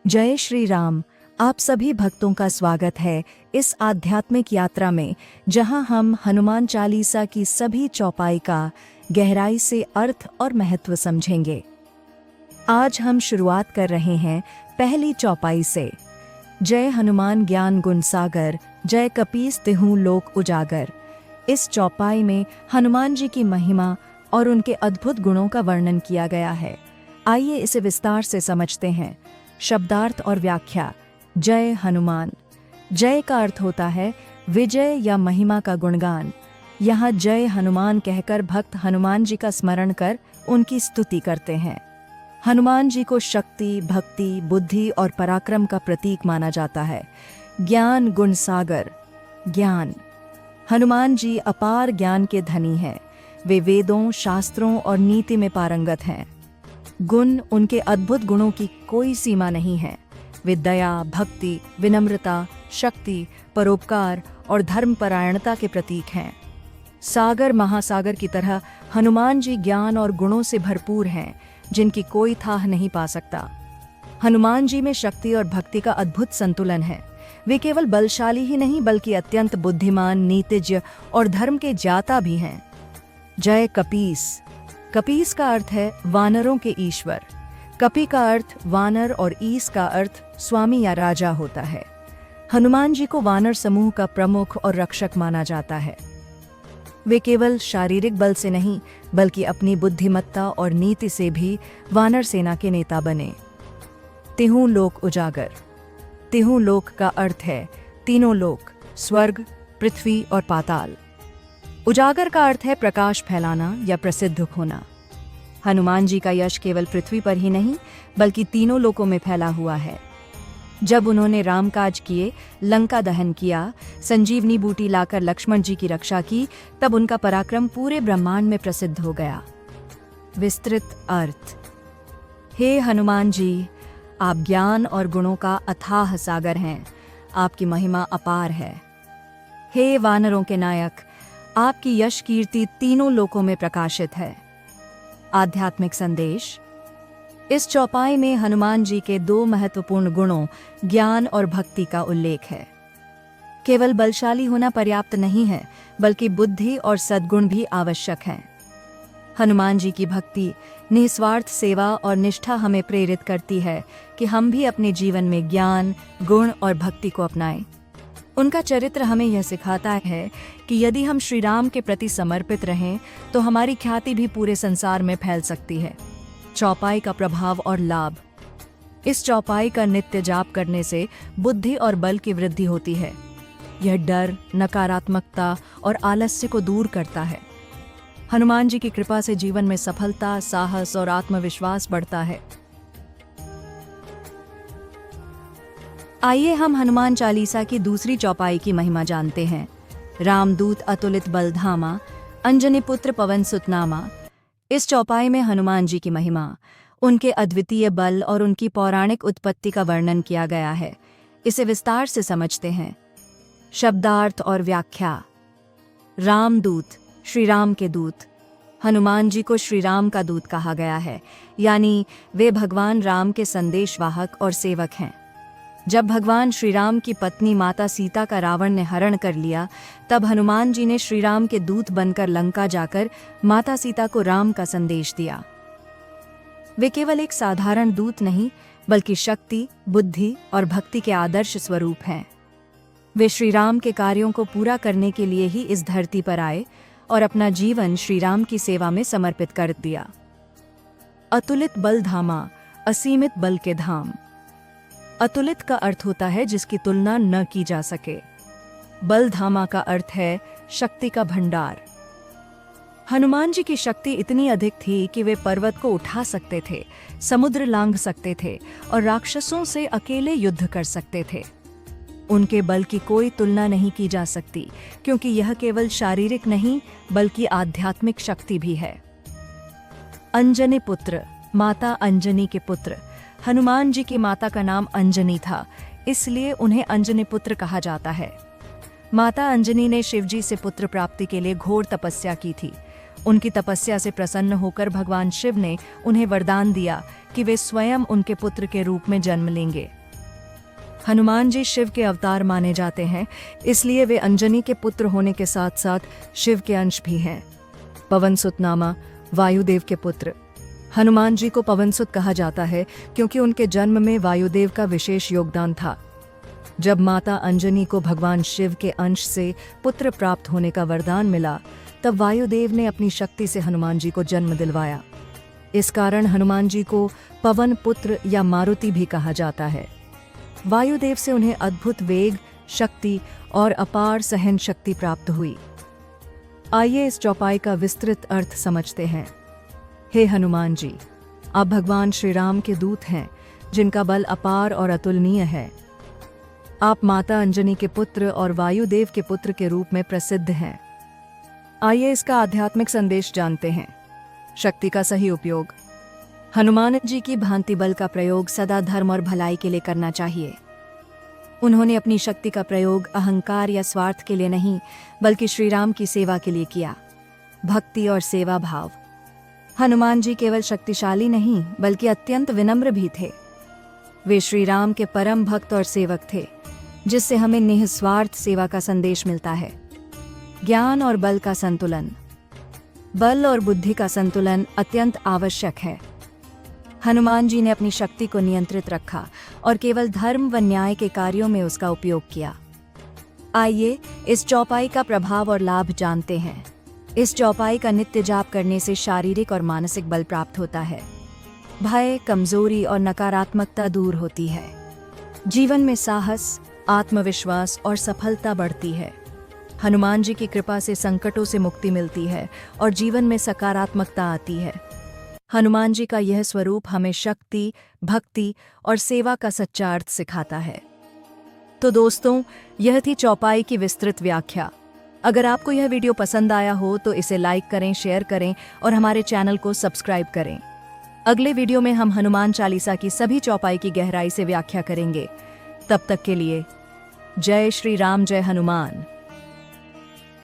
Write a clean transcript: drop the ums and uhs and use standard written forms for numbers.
जय श्री राम। आप सभी भक्तों का स्वागत है इस आध्यात्मिक यात्रा में, जहां हम हनुमान चालीसा की सभी चौपाई का गहराई से अर्थ और महत्व समझेंगे। आज हम शुरुआत कर रहे हैं पहली चौपाई से। जय हनुमान ज्ञान गुण सागर, जय कपीस तिहु लोक उजागर। इस चौपाई में हनुमान जी की महिमा और उनके अद्भुत गुणों का वर्णन किया गया है। आइए इसे विस्तार से समझते हैं। शब्दार्थ और व्याख्या। जय हनुमान। जय का अर्थ होता है विजय या महिमा का गुणगान। यहाँ जय हनुमान कहकर भक्त हनुमान जी का स्मरण कर उनकी स्तुति करते हैं। हनुमान जी को शक्ति, भक्ति, बुद्धि और पराक्रम का प्रतीक माना जाता है। ज्ञान गुण सागर। ज्ञान। हनुमान जी अपार ज्ञान के धनी हैं। वे वेदों, शास्त्रों और नीति में पारंगत हैं। गुण, उनके अद्भुत गुणों की कोई सीमा नहीं है। वे दया, भक्ति, विनम्रता, शक्ति, परोपकार और धर्मपरायणता के प्रतीक हैं। सागर, महासागर की तरह हनुमान जी ज्ञान और गुणों से भरपूर हैं, जिनकी कोई थाह नहीं पा सकता। हनुमान जी में शक्ति और भक्ति का अद्भुत संतुलन है। वे केवल बलशाली ही नहीं बल्कि अत्यंत बुद्धिमान, नीतिज्ञ और धर्म के ज्ञाता भी हैं। जय कपीस। कपीस का अर्थ है वानरों के ईश्वर। कपि का अर्थ वानर और ईस का अर्थ स्वामी या राजा होता है। हनुमान जी को वानर समूह का प्रमुख और रक्षक माना जाता है। वे केवल शारीरिक बल से नहीं बल्कि अपनी बुद्धिमत्ता और नीति से भी वानर सेना के नेता बने। तिहु लोक उजागर। तिहु लोक का अर्थ है तीनों लोक, स्वर्ग, पृथ्वी और पाताल। उजागर का अर्थ है प्रकाश फैलाना या प्रसिद्ध होना। हनुमान जी का यश केवल पृथ्वी पर ही नहीं बल्कि तीनों लोकों में फैला हुआ है। जब उन्होंने रामकाज किए, लंका दहन किया, संजीवनी बूटी लाकर लक्ष्मण जी की रक्षा की, तब उनका पराक्रम पूरे ब्रह्मांड में प्रसिद्ध हो गया। विस्तृत अर्थ। हे हनुमान जी, आप ज्ञान और गुणों का अथाह सागर हैं। आपकी महिमा अपार है। हे वानरों के नायक, आपकी यश कीर्ति तीनों लोकों में प्रकाशित है। आध्यात्मिक संदेश। इस चौपाई में हनुमान जी के दो महत्वपूर्ण गुणों, ज्ञान और भक्ति का उल्लेख है। केवल बलशाली होना पर्याप्त नहीं है बल्कि बुद्धि और सद्गुण भी आवश्यक हैं। हनुमान जी की भक्ति, निस्वार्थ सेवा और निष्ठा हमें प्रेरित करती है कि हम भी अपने जीवन में ज्ञान, गुण और भक्ति को अपनाएं। उनका चरित्र हमें यह सिखाता है कि यदि हम श्री राम के प्रति समर्पित रहें तो हमारी ख्याति भी पूरे संसार में फैल सकती है। चौपाई का प्रभाव और लाभ। इस चौपाई का नित्य जाप करने से बुद्धि और बल की वृद्धि होती है। यह डर, नकारात्मकता और आलस्य को दूर करता है। हनुमान जी की कृपा से जीवन में सफलता, साहस और आत्मविश्वास बढ़ता है। आइए हम हनुमान चालीसा की दूसरी चौपाई की महिमा जानते हैं। रामदूत अतुलित बल धामा, अंजनी पुत्र पवन सुत नामा। इस चौपाई में हनुमान जी की महिमा, उनके अद्वितीय बल और उनकी पौराणिक उत्पत्ति का वर्णन किया गया है। इसे विस्तार से समझते हैं। शब्दार्थ और व्याख्या। रामदूत, श्री राम के दूत। हनुमान जी को श्री राम का दूत कहा गया है, यानी वे भगवान राम के संदेशवाहक और सेवक हैं। जब भगवान श्री राम की पत्नी माता सीता का रावण ने हरण कर लिया, तब हनुमान जी ने श्री राम के दूत बनकर लंका जाकर माता सीता को राम का संदेश दिया। वे केवल एक साधारण दूत नहीं बल्कि शक्ति, बुद्धि और भक्ति के आदर्श स्वरूप हैं। वे श्री राम के कार्यों को पूरा करने के लिए ही इस धरती पर आए और अपना जीवन श्री राम की सेवा में समर्पित कर दिया। अतुलित बल धामा, असीमित बल के धाम। अतुलित का अर्थ होता है जिसकी तुलना न की जा सके। बलधामा का अर्थ है शक्ति का भंडार। हनुमान जी की शक्ति इतनी अधिक थी कि वे पर्वत को उठा सकते थे, समुद्र लांघ सकते थे और राक्षसों से अकेले युद्ध कर सकते थे। उनके बल की कोई तुलना नहीं की जा सकती, क्योंकि यह केवल शारीरिक नहीं बल्कि आध्यात्मिक शक्ति भी है। अंजनी पुत्र, माता अंजनी के पुत्र। हनुमान जी की माता का नाम अंजनी था, इसलिए उन्हें अंजनी पुत्र कहा जाता है। माता अंजनी ने शिवजी से पुत्र प्राप्ति के लिए घोर तपस्या की थी। उनकी तपस्या से प्रसन्न होकर भगवान शिव ने उन्हें वरदान दिया कि वे स्वयं उनके पुत्र के रूप में जन्म लेंगे। हनुमान जी शिव के अवतार माने जाते हैं, इसलिए वे अंजनी के पुत्र होने के साथ साथ शिव के अंश भी हैं। पवनसुत नामा, वायुदेव के पुत्र। हनुमान जी को पवनसुत कहा जाता है क्योंकि उनके जन्म में वायुदेव का विशेष योगदान था। जब माता अंजनी को भगवान शिव के अंश से पुत्र प्राप्त होने का वरदान मिला, तब वायुदेव ने अपनी शक्ति से हनुमान जी को जन्म दिलवाया। इस कारण हनुमान जी को पवन पुत्र या मारुति भी कहा जाता है। वायुदेव से उन्हें अद्भुत वेग, शक्ति और अपार सहन शक्ति प्राप्त हुई। आइए इस चौपाई का विस्तृत अर्थ समझते हैं। हे हनुमान जी, आप भगवान श्री राम के दूत हैं, जिनका बल अपार और अतुलनीय है। आप माता अंजनी के पुत्र और वायुदेव के पुत्र के रूप में प्रसिद्ध हैं। आइए इसका आध्यात्मिक संदेश जानते हैं। शक्ति का सही उपयोग। हनुमान जी की भांति बल का प्रयोग सदा धर्म और भलाई के लिए करना चाहिए। उन्होंने अपनी शक्ति का प्रयोग अहंकार या स्वार्थ के लिए नहीं, बल्कि श्री राम की सेवा के लिए किया। भक्ति और सेवा भाव। हनुमान जी केवल शक्तिशाली नहीं, बल्कि अत्यंत विनम्र भी थे। वे श्री राम के परम भक्त और सेवक थे, जिससे हमें निस्वार्थ सेवा का संदेश मिलता है। ज्ञान और बल का संतुलन। बल और बुद्धि का संतुलन अत्यंत आवश्यक है। हनुमान जी ने अपनी शक्ति को नियंत्रित रखा और केवल धर्म व न्याय के कार्यों में उसका उपयोग किया। आइए इस चौपाई का प्रभाव और लाभ जानते हैं। इस चौपाई का नित्य जाप करने से शारीरिक और मानसिक बल प्राप्त होता है। भय, कमजोरी और नकारात्मकता दूर होती है। जीवन में साहस, आत्मविश्वास और सफलता बढ़ती है। हनुमान जी की कृपा से संकटों से मुक्ति मिलती है और जीवन में सकारात्मकता आती है। हनुमान जी का यह स्वरूप हमें शक्ति, भक्ति और सेवा का सच्चा अर्थ सिखाता है। तो दोस्तों, यह थी चौपाई की विस्तृत व्याख्या। अगर आपको यह वीडियो पसंद आया हो तो इसे लाइक करें, शेयर करें और हमारे चैनल को सब्सक्राइब करें। अगले वीडियो में हम हनुमान चालीसा की सभी चौपाई की गहराई से व्याख्या करेंगे। तब तक के लिए जय श्री राम, जय हनुमान।